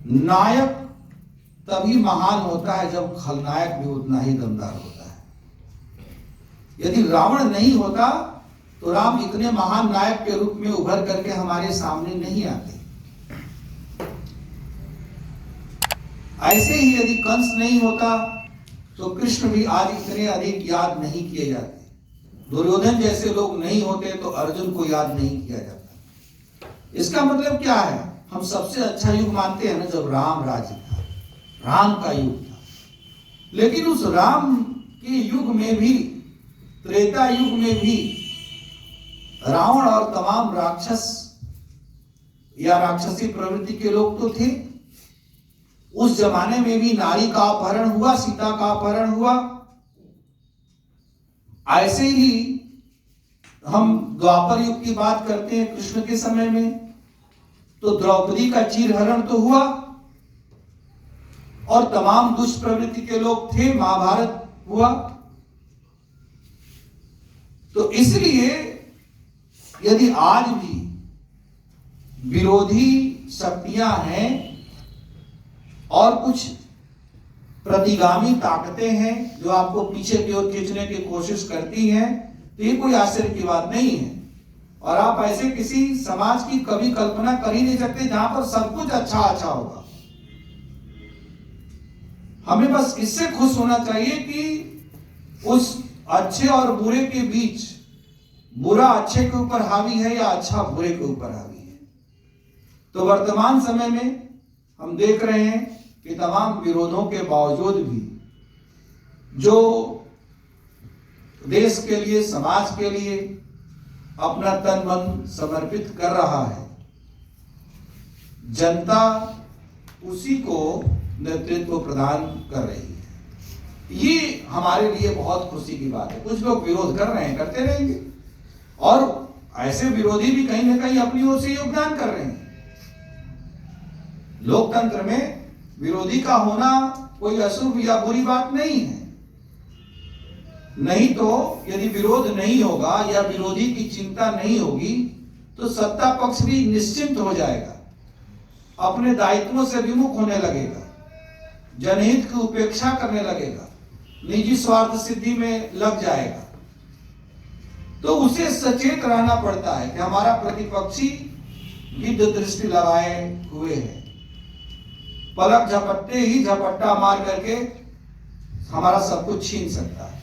नायक तभी महान होता है जब खलनायक भी उतना ही दमदार होता है। यदि रावण नहीं होता तो राम इतने महान नायक के रूप में उभर करके हमारे सामने नहीं आते। ऐसे ही यदि कंस नहीं होता तो कृष्ण भी आज इतने अधिक याद नहीं किए जाते। दुर्योधन जैसे लोग नहीं होते तो अर्जुन को याद नहीं किया जाता। इसका मतलब क्या है? हम सबसे अच्छा युग मानते हैं ना जब राम राज्य था, राम का युग था। लेकिन उस राम के युग में भी, त्रेता युग में भी रावण और तमाम राक्षस या राक्षसी प्रवृत्ति के लोग तो थे। उस जमाने में भी नारी का अपहरण हुआ, सीता का अपहरण हुआ। ऐसे ही हम द्वापर युग की बात करते हैं, कृष्ण के समय में तो द्रौपदी का चीरहरण तो हुआ और तमाम दुष्ट प्रवृत्ति के लोग थे, महाभारत हुआ। तो इसलिए यदि आज भी विरोधी शक्तियां हैं और कुछ प्रतिगामी ताकतें हैं जो आपको पीछे की ओर खींचने की कोशिश करती हैं, तो ये कोई आश्चर्य की बात नहीं है। और आप ऐसे किसी समाज की कभी कल्पना कर ही नहीं सकते जहां पर सब कुछ अच्छा अच्छा होगा। हमें बस इससे खुश होना चाहिए कि उस अच्छे और बुरे के बीच बुरा अच्छे के ऊपर हावी है या अच्छा बुरे के ऊपर हावी है। तो वर्तमान समय में हम देख रहे हैं कि तमाम विरोधों के बावजूद भी जो देश के लिए, समाज के लिए अपना तन मन समर्पित कर रहा है, जनता उसी को नेतृत्व प्रदान कर रही है। ये हमारे लिए बहुत खुशी की बात है। कुछ लोग विरोध कर रहे हैं, करते रहेंगे, और ऐसे विरोधी भी कहीं ना कहीं अपनी ओर से योगदान कर रहे हैं। लोकतंत्र में विरोधी का होना कोई अशुभ या बुरी बात नहीं है। नहीं तो यदि विरोध नहीं होगा या विरोधी की चिंता नहीं होगी तो सत्ता पक्ष भी निश्चिंत हो जाएगा, अपने दायित्वों से विमुख होने लगेगा, जनहित की उपेक्षा करने लगेगा, निजी स्वार्थ सिद्धि में लग जाएगा। तो उसे सचेत रहना पड़ता है कि हमारा प्रतिपक्षी गिद्ध दृष्टि लगाए हुए है, पलक झपटते ही झपट्टा मार करके हमारा सब कुछ छीन सकता है।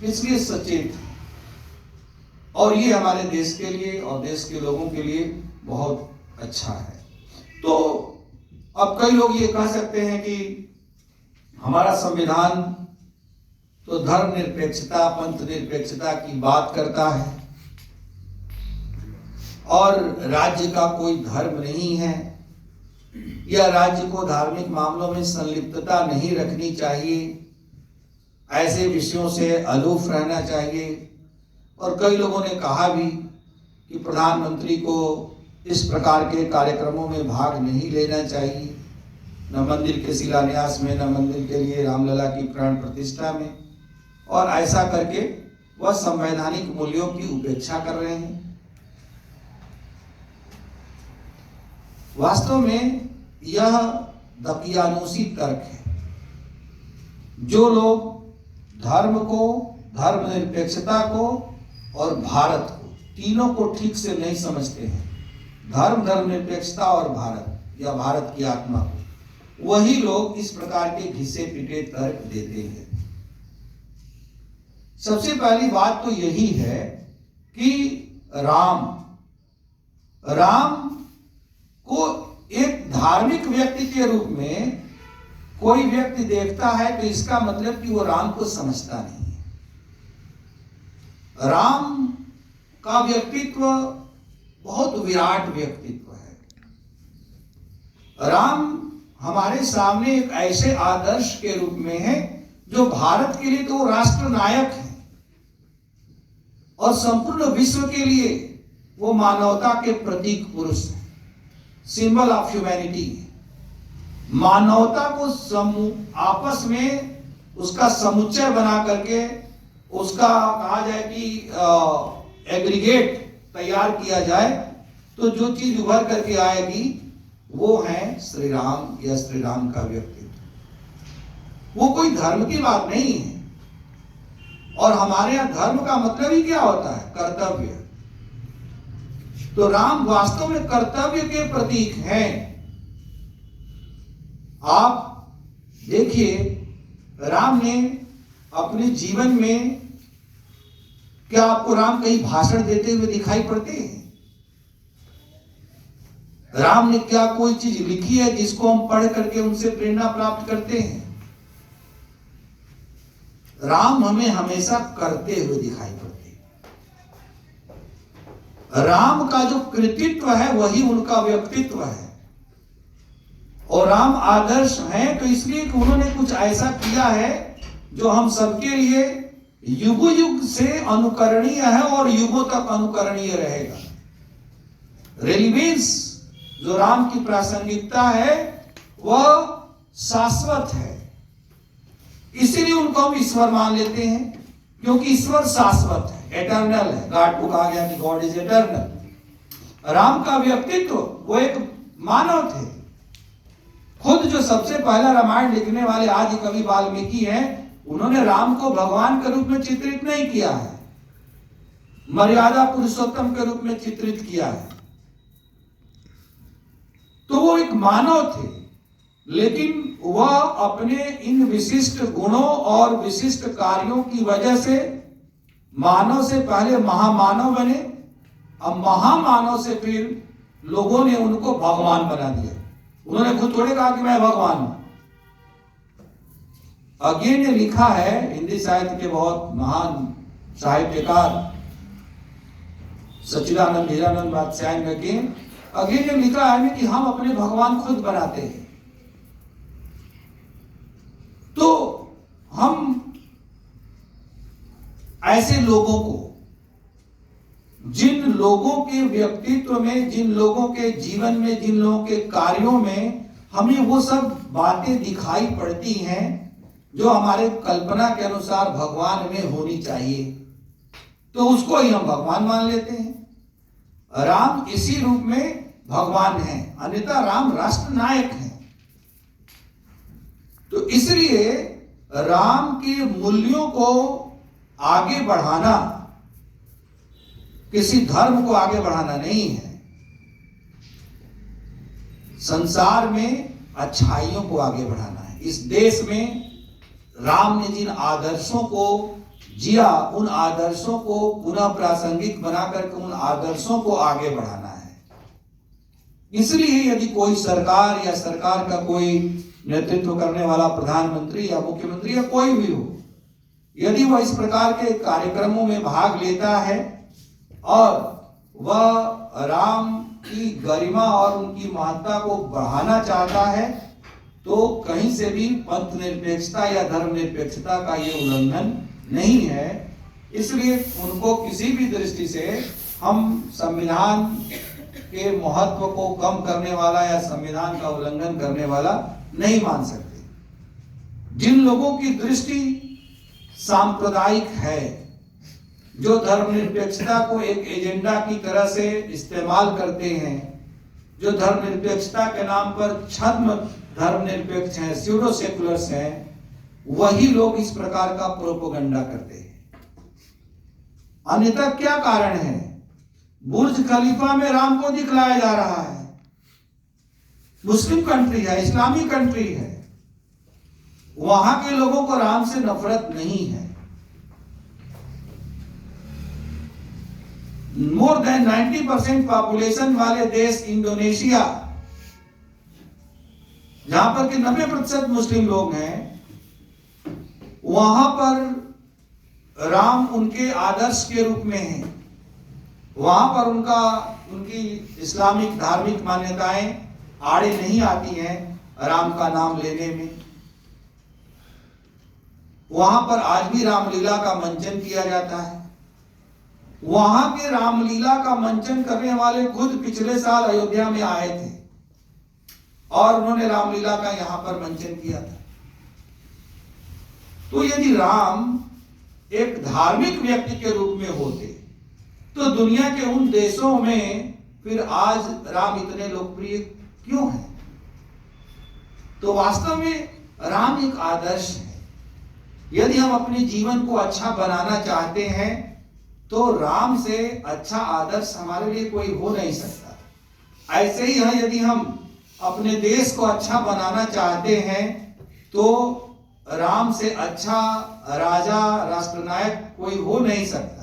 इसलिए सचेत, और ये हमारे देश के लिए और देश के लोगों के लिए बहुत अच्छा है। तो अब कई लोग ये कह सकते हैं कि हमारा संविधान तो धर्मनिरपेक्षता, पंथ निरपेक्षता की बात करता है और राज्य का कोई धर्म नहीं है, या राज्य को धार्मिक मामलों में संलिप्तता नहीं रखनी चाहिए, ऐसे विषयों से अलूफ रहना चाहिए। और कई लोगों ने कहा भी कि प्रधानमंत्री को इस प्रकार के कार्यक्रमों में भाग नहीं लेना चाहिए, न मंदिर के शिलान्यास में, न मंदिर के लिए रामलला की प्राण प्रतिष्ठा में, और ऐसा करके वह संवैधानिक मूल्यों की उपेक्षा कर रहे हैं। वास्तव में यह दकियानूसी तर्क है। जो लोग धर्म को, धर्मनिरपेक्षता को और भारत को, तीनों को ठीक से नहीं समझते हैं, धर्म, धर्मनिरपेक्षता और भारत या भारत की आत्मा को, वही लोग इस प्रकार के घिसे पिटे तर्क देते हैं। सबसे पहली बात तो यही है कि राम को एक धार्मिक व्यक्ति के रूप में कोई व्यक्ति देखता है तो इसका मतलब कि वो राम को समझता नहीं है। राम का व्यक्तित्व बहुत विराट व्यक्तित्व है। राम हमारे सामने एक ऐसे आदर्श के रूप में है जो भारत के लिए तो राष्ट्र नायक है और संपूर्ण विश्व के लिए वो मानवता के प्रतीक पुरुष है, सिंबल ऑफ ह्यूमैनिटी। मानवता को आपस में उसका समुच्चय बना करके उसका कहा जाए कि एग्रीगेट तैयार किया जाए तो जो चीज उभर करके आएगी वो है श्री राम या श्री राम का व्यक्तित्व। वो कोई धर्म की बात नहीं है। और हमारे यहां धर्म का मतलब ही क्या होता है? कर्तव्य। तो राम वास्तव में कर्तव्य के प्रतीक हैं। आप देखिए, राम ने अपने जीवन में, क्या आपको राम कहीं भाषण देते हुए दिखाई पड़ते हैं? राम ने क्या कोई चीज लिखी है जिसको हम पढ़ करके उनसे प्रेरणा प्राप्त करते हैं? राम हमें हमेशा करते हुए दिखाई पड़ते हैं। राम का जो कृतित्व है वही उनका व्यक्तित्व है। और राम आदर्श हैं तो इसलिए कि उन्होंने कुछ ऐसा किया है जो हम सबके लिए युग युग से अनुकरणीय है और युगों तक अनुकरणीय रहेगा। रेलिवेंस, जो राम की प्रासंगिकता है, वह शाश्वत है। इसीलिए उनको हम ईश्वर मान लेते हैं, क्योंकि ईश्वर शाश्वत है, एटर्नल है। गॉड को कहा गया कि गॉड इज एटर्नल। राम का व्यक्तित्व, वो एक मानव थे। खुद जो सबसे पहला रामायण लिखने वाले आदि कवि वाल्मीकि हैं, उन्होंने राम को भगवान के रूप में चित्रित नहीं किया है, मर्यादा पुरुषोत्तम के रूप में चित्रित किया है। तो वो एक मानव थे, लेकिन वह अपने इन विशिष्ट गुणों और विशिष्ट कार्यों की वजह से मानव से पहले महामानव बने। अब महामानव से फिर लोगों ने उनको भगवान बना दिया। उन्होंने खुद थोड़े कहा कि मैं भगवान हूं। अगे ने लिखा है, हिंदी साहित्य के बहुत महान साहित्यकार सच्चिदानंद हीरानंद बादशाह अगे ने लिखा है कि हम अपने भगवान खुद बनाते हैं। तो हम ऐसे लोगों को, जिन लोगों के व्यक्तित्व में, जिन लोगों के जीवन में, जिन लोगों के कार्यों में हमें वो सब बातें दिखाई पड़ती हैं जो हमारे कल्पना के अनुसार भगवान में होनी चाहिए, तो उसको ही हम भगवान मान लेते हैं। राम इसी रूप में भगवान है, अन्यथा राम राष्ट्रनायक हैं। तो इसलिए राम के मूल्यों को आगे बढ़ाना किसी धर्म को आगे बढ़ाना नहीं है। संसार में अच्छाइयों को आगे बढ़ाना है। इस देश में राम ने जिन आदर्शों को जिया, उन आदर्शों को पुनः प्रासंगिक बनाकर के उन आदर्शों को आगे बढ़ाना है। इसलिए यदि कोई सरकार या सरकार का कोई नेतृत्व करने वाला प्रधानमंत्री या मुख्यमंत्री या कोई भी हो, यदि वह इस प्रकार के कार्यक्रमों में भाग लेता है और वह राम की गरिमा और उनकी महत्ता को बढ़ाना चाहता है, तो कहीं से भी पंथ निरपेक्षता या धर्म निरपेक्षता का ये उल्लंघन नहीं है। इसलिए उनको किसी भी दृष्टि से हम संविधान के महत्व को कम करने वाला या संविधान का उल्लंघन करने वाला नहीं मान सकते। जिन लोगों की दृष्टि सांप्रदायिक है, जो धर्मनिरपेक्षता को एक एजेंडा की तरह से इस्तेमाल करते हैं, जो धर्मनिरपेक्षता के नाम पर छद्म धर्मनिरपेक्ष हैं, स्यूडो सेकुलर्स हैं, वही लोग इस प्रकार का प्रोपेगेंडा करते हैं। अन्यथा क्या कारण है? बुर्ज खलीफा में राम को दिखलाया जा रहा है। मुस्लिम कंट्री है, इस्लामी कंट्री है, वहां के लोगों को राम से नफरत नहीं है। मोर देन 90% पॉपुलेशन वाले देश इंडोनेशिया, जहां पर के 90% मुस्लिम लोग हैं, वहां पर राम उनके आदर्श के रूप में है। वहां पर उनकी इस्लामिक धार्मिक मान्यताएं आड़े नहीं आती हैं राम का नाम लेने में। वहां पर आज भी रामलीला का मंचन किया जाता है। वहां के रामलीला का मंचन करने वाले खुद पिछले साल अयोध्या में आए थे और उन्होंने रामलीला का यहां पर मंचन किया था। तो यदि राम एक धार्मिक व्यक्ति के रूप में होते, तो दुनिया के उन देशों में फिर आज राम इतने लोकप्रिय क्यों हैं? तो वास्तव में राम एक आदर्श है। यदि हम अपने जीवन को अच्छा बनाना चाहते हैं तो राम से अच्छा आदर्श हमारे लिए कोई हो नहीं सकता। ऐसे ही है, यदि हम अपने देश को अच्छा बनाना चाहते हैं तो राम से अच्छा राजा राष्ट्रनायक कोई हो नहीं सकता।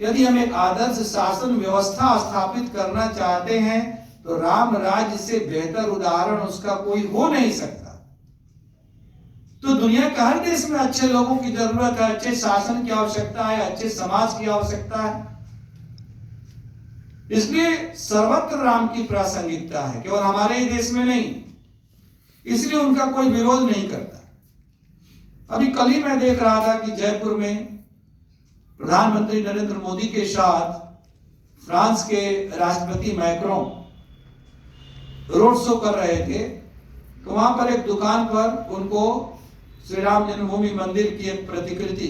यदि हम एक आदर्श शासन व्यवस्था स्थापित करना चाहते हैं तो राम राज्य से बेहतर उदाहरण उसका कोई हो नहीं सकता। तो दुनिया के हर देश में अच्छे लोगों की जरूरत है, अच्छे शासन की आवश्यकता है, अच्छे समाज की आवश्यकता है। इसलिए सर्वत्र राम की प्रासंगिकता है, केवल हमारे ही देश में नहीं। इसलिए उनका कोई विरोध नहीं करता। अभी कल ही मैं देख रहा था कि जयपुर में प्रधानमंत्री नरेंद्र मोदी के साथ फ्रांस के राष्ट्रपति मैक्रों रोड शो कर रहे थे, तो वहां पर एक दुकान पर उनको श्री राम जन्मभूमि मंदिर की एक प्रतिकृति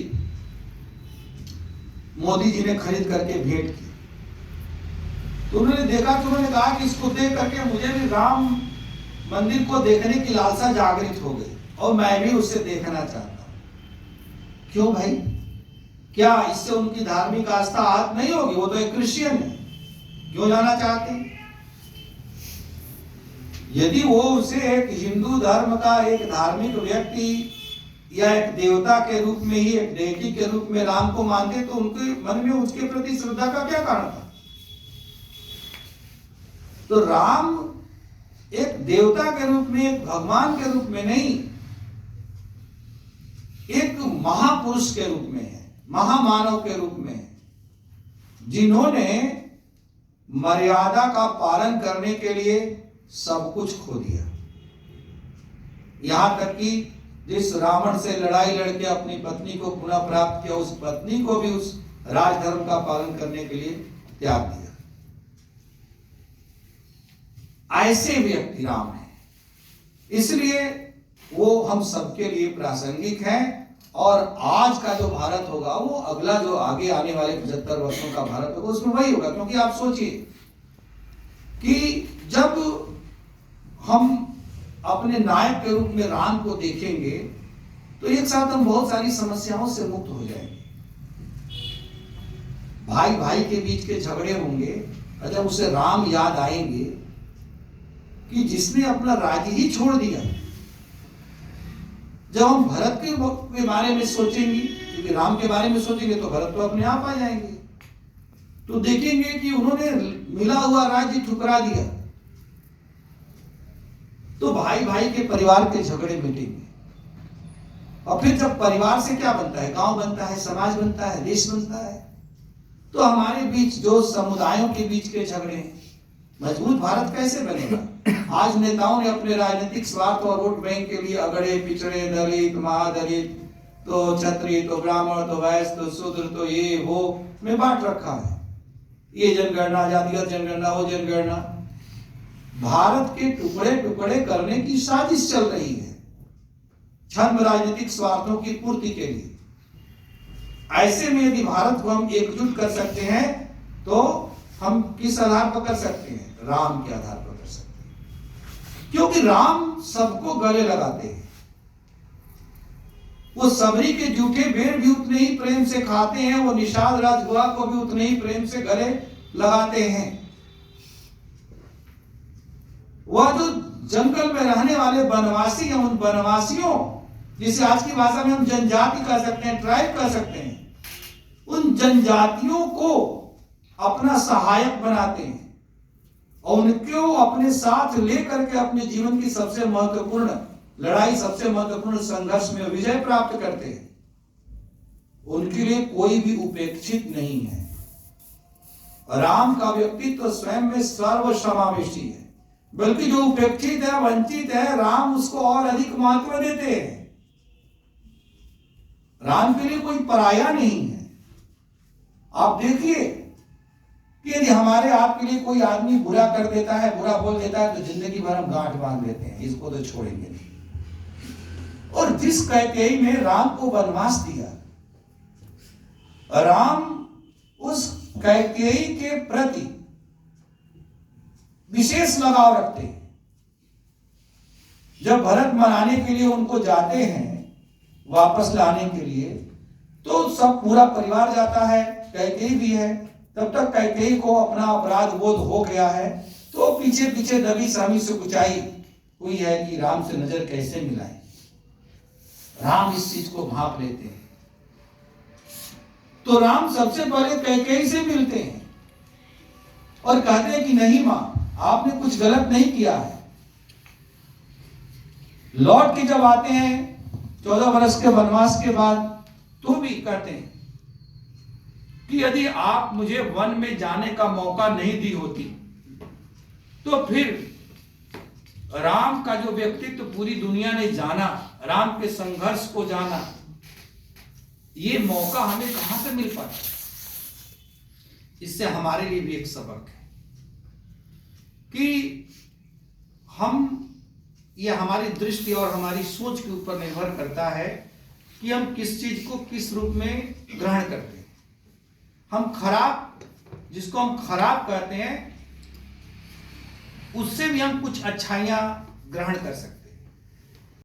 मोदी जी ने खरीद करके भेंट की। तो उन्होंने देखा तो उन्होंने कहा कि इसको देख करके मुझे भी राम मंदिर को देखने की लालसा जागृत हो गई और मैं भी उसे देखना चाहता हूं। क्यों भाई, क्या इससे उनकी धार्मिक आस्था आहत नहीं होगी? वो तो एक क्रिश्चियन है, क्यों जाना चाहते हैं? यदि वो उसे एक हिंदू धर्म का एक धार्मिक व्यक्ति या एक देवता के रूप में ही, एक डेटी के रूप में राम को मानते तो उनके मन में उसके प्रति श्रद्धा का क्या कारण था? तो राम एक देवता के रूप में, एक भगवान के रूप में नहीं, एक महापुरुष के रूप में है, महामानव के रूप में है, जिन्होंने मर्यादा का पालन करने के लिए सब कुछ खो दिया। यहां तक कि जिस रावण से लड़ाई लड़के अपनी पत्नी को पुनः प्राप्त किया, उस पत्नी को भी उस राजधर्म का पालन करने के लिए त्याग दिया। ऐसे व्यक्ति राम है, इसलिए वो हम सबके लिए प्रासंगिक है। और आज का जो भारत होगा, वो अगला जो आगे आने वाले 75 वर्षों का भारत होगा, उसमें वही होगा। क्योंकि आप सोचिए कि जब हम अपने नायक के रूप में राम को देखेंगे तो एक साथ हम बहुत सारी समस्याओं से मुक्त हो जाएंगे। भाई भाई के बीच के झगड़े होंगे और जब उसे राम याद आएंगे कि जिसने अपना राज्य ही छोड़ दिया। जब हम भरत के बारे में सोचेंगे, क्योंकि राम के बारे में सोचेंगे तो भरत तो अपने आप आ जाएंगे, तो देखेंगे कि उन्होंने मिला हुआ राज्य ठुकरा दिया। तो भाई भाई के परिवार के झगड़े मिटेंगे। और फिर जब परिवार से क्या बनता है? गांव बनता है, समाज बनता है, देश बनता है। तो हमारे बीच जो समुदायों के बीच के झगड़े हैं, मजबूत भारत कैसे बनेगा? आज नेताओं ने अपने राजनीतिक स्वार्थ और वोट बैंक के लिए अगड़े पिछड़े, दलित, महादलित, तो क्षत्रिय, तो ब्राह्मण, तो वैश्य, तो शूद्र, तो ये वो में बांट रखा है। ये जनगणना, जातिगत जनगणना, वो जनगणना, भारत के टुकड़े टुकड़े करने की साजिश चल रही है, क्षण राजनीतिक स्वार्थों की पूर्ति के लिए। ऐसे में यदि भारत को हम एकजुट कर सकते हैं तो हम किस आधार पर कर सकते हैं? राम के आधार पर कर सकते हैं, क्योंकि राम सबको गले लगाते हैं। वो सबरी के जूठे बेर भी उतने ही प्रेम से खाते हैं, वो निषाद राजगुआ को भी उतने ही प्रेम से गले लगाते हैं। वह जो जंगल में रहने वाले वनवासी हैं, उन वनवासियों, जिसे आज की भाषा में हम जनजाति कह सकते हैं, ट्राइब कह सकते हैं, उन जनजातियों को अपना सहायक बनाते हैं और उनको अपने साथ लेकर के अपने जीवन की सबसे महत्वपूर्ण लड़ाई, सबसे महत्वपूर्ण संघर्ष में विजय प्राप्त करते हैं। उनके लिए कोई भी उपेक्षित नहीं है। राम का व्यक्तित्व स्वयं में सर्वसमावेशी है, बल्कि जो उपेक्षित है, वंचित है, राम उसको और अधिक महत्व देते हैं। राम के लिए कोई पराया नहीं है। आप देखिए कि यदि हमारे आपके लिए कोई आदमी बुरा कर देता है, बुरा बोल देता है, तो जिंदगी भर हम गांठ बांध लेते हैं, इसको तो छोड़ेंगे नहीं। और जिस कैकेयी ने राम को वनवास दिया, राम उस कैकेयी के प्रति विशेष लगाव रखते हैं। जब भरत मनाने के लिए उनको जाते हैं वापस लाने के लिए, तो सब पूरा परिवार जाता है, कैकेयी भी है। तब तक कैकेयी को अपना अपराध बोध हो गया है, तो पीछे पीछे दबी सामी से कुचाई हुई है कि राम से नजर कैसे मिलाए। राम इस चीज को भांप लेते हैं, तो राम सबसे पहले कैकेयी से मिलते हैं और कहते हैं कि नहीं मां, आपने कुछ गलत नहीं किया है। लौट के जब आते हैं 14 वर्ष के वनवास के बाद, तो भी कहते हैं कि यदि आप मुझे वन में जाने का मौका नहीं दी होती, तो फिर राम का जो व्यक्तित्व पूरी दुनिया ने जाना, राम के संघर्ष को जाना, ये मौका हमें कहां से मिल पाता। इससे हमारे लिए भी एक सबक है कि ये हमारी दृष्टि और हमारी सोच के ऊपर निर्भर करता है कि हम किस चीज को किस रूप में ग्रहण करते हैं। हम खराब, जिसको हम खराब कहते हैं, उससे भी हम कुछ अच्छाइयां ग्रहण कर सकते हैं।